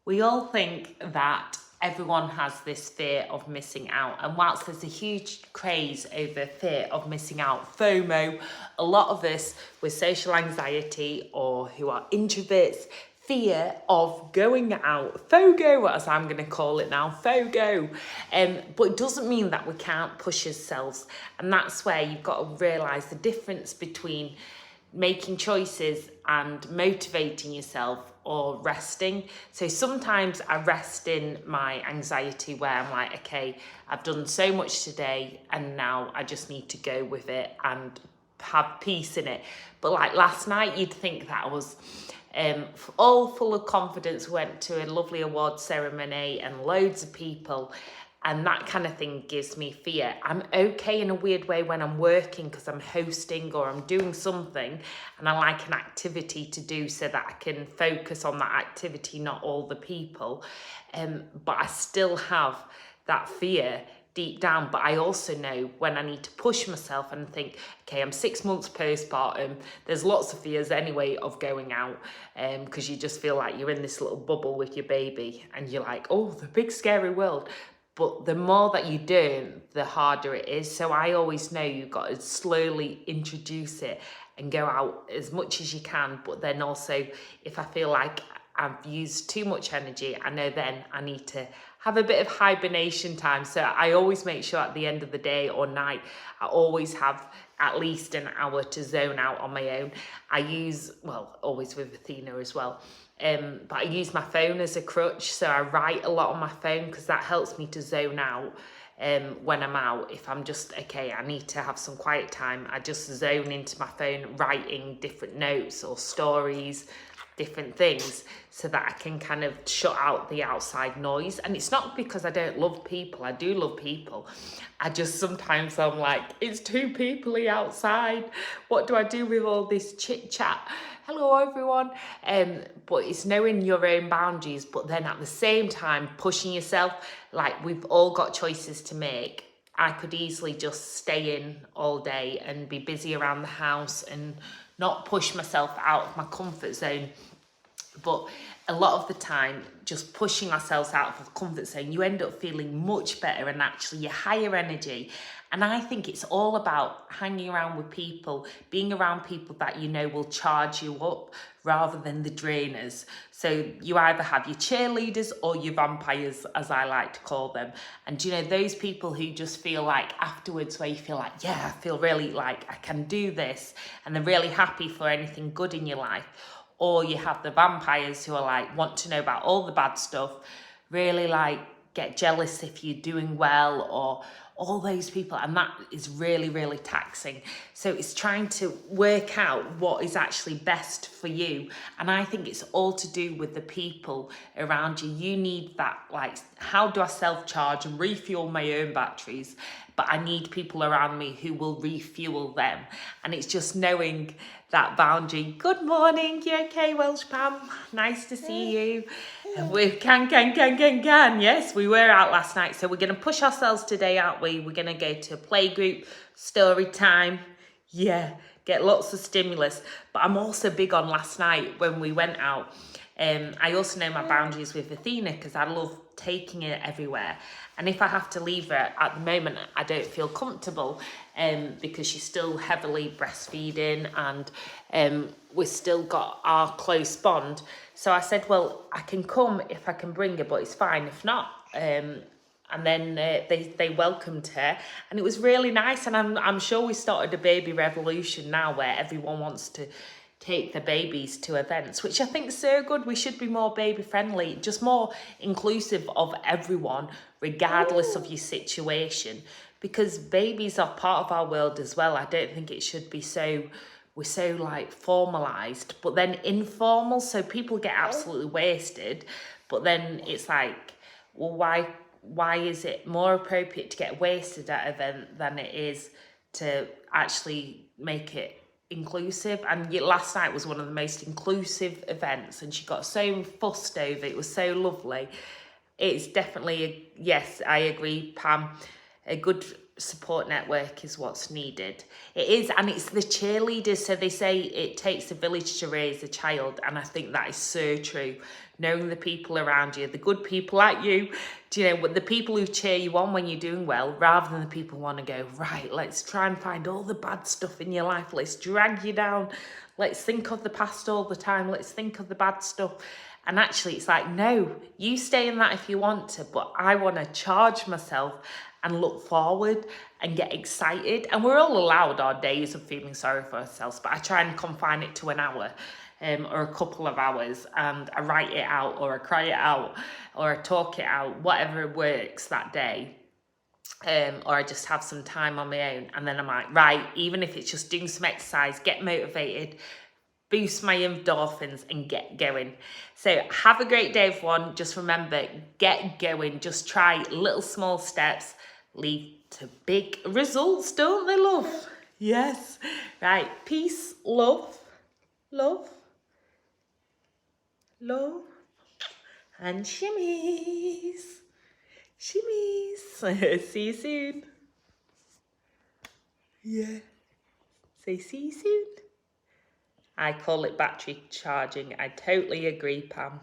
We all think that everyone has this fear of missing out, and whilst there's a huge craze over fear of missing out, FOMO, a lot of us with social anxiety or who are introverts fear of going out, FOGO as I'm going to call it now, FOGO. But it doesn't mean that we can't push ourselves, and that's where you've got to realise the difference between making choices and motivating yourself or resting. So sometimes I rest in my anxiety where I'm like, okay, I've done so much today and now I just need to go with it and have peace in it. But like last night, you'd think that I was all full of confidence, went to a lovely award ceremony and loads of people, and that kind of thing gives me fear. I'm okay in a weird way when I'm working because I'm hosting or I'm doing something and I like an activity to do so that I can focus on that activity, not all the people. But I still have that fear deep down. But I also know when I need to push myself and think, okay, I'm 6 months postpartum. There's lots of fears anyway of going out because you just feel like you're in this little bubble with your baby and you're like, oh, the big scary world. But the more that you do, the harder it is. So I always know you've got to slowly introduce it and go out as much as you can. But then also, if I feel like I've used too much energy, I know then I need to have a bit of hibernation time. So I always make sure at the end of the day or night, I always have at least an hour to zone out on my own. I use, well, always with Athena as well. But I use my phone as a crutch, so I write a lot on my phone because that helps me to zone out when I'm out. If I'm just, okay, I need to have some quiet time, I just zone into my phone writing different notes or stories, different things, so that I can kind of shut out the outside noise. And it's not because I don't love people, I do love people. I just sometimes I'm like, it's too peoply outside. What do I do with all this chit chat? Hello everyone. But it's knowing your own boundaries, but then at the same time pushing yourself. Like, we've all got choices to make. I could easily just stay in all day and be busy around the house and not push myself out of my comfort zone. But a lot of the time, just pushing ourselves out of the comfort zone, you end up feeling much better and actually you're higher energy. And I think it's all about hanging around with people, being around people that you know will charge you up rather than the drainers. So you either have your cheerleaders or your vampires, as I like to call them. And you know, those people who just feel like afterwards where you feel like, yeah, I feel really like I can do this, and they're really happy for anything good in your life. Or you have the vampires who are like, want to know about all the bad stuff, really like get jealous if you're doing well, or all those people. And that is really, really taxing. So it's trying to work out what is actually best for you. And I think it's all to do with the people around you. You need that, like, how do I self-charge and refuel my own batteries? But I need people around me who will refuel them. And it's just knowing that boundary. Good morning, you okay, Welsh Pam? Nice to see you. And we can. Yes, we were out last night. So we're going to push ourselves today, aren't we? We're going to go to playgroup, story time. Yeah, get lots of stimulus. But I'm also big on last night when we went out. I also know my boundaries with Athena because I love taking her everywhere. And if I have to leave her at the moment, I don't feel comfortable because she's still heavily breastfeeding and we've still got our close bond. So I said, well, I can come if I can bring her, but it's fine if not. And then they welcomed her, and it was really nice. And I'm sure we started a baby revolution now where everyone wants to take the babies to events, which I think is so good. We should be more baby friendly, just more inclusive of everyone, regardless of your situation, because babies are part of our world as well. I don't think it should be we're so like formalized, but then informal, so people get absolutely wasted. But then it's like, well, why is it more appropriate to get wasted at an event than it is to actually make it inclusive? And last night was one of the most inclusive events, and she got so fussed over it. It was so lovely. It's definitely yes, I agree, Pam, a good support network is what's needed. It is, and it's the cheerleaders. So they say it takes a village to raise a child, and I think that is so true. Knowing the people around you, the good people like you, do you know, the people who cheer you on when you're doing well, rather than the people who want to go, right, let's try and find all the bad stuff in your life, let's drag you down, let's think of the past all the time, let's think of the bad stuff. And actually it's like, no, you stay in that if you want to, but I want to charge myself and look forward and get excited. And we're all allowed our days of feeling sorry for ourselves, but I try and confine it to an hour or a couple of hours, and I write it out, or I cry it out, or I talk it out, whatever works that day. Or I just have some time on my own, and then I'm like, right, even if it's just doing some exercise, get motivated, boost my endorphins and get going. So have a great day, everyone. Just remember, get going. Just try little small steps, lead to big results, don't they, love? Yes. Right, peace, love, love, love, and shimmies. Shimmies. See you soon. Yeah. Say see you soon. I call it battery charging. I totally agree, Pam.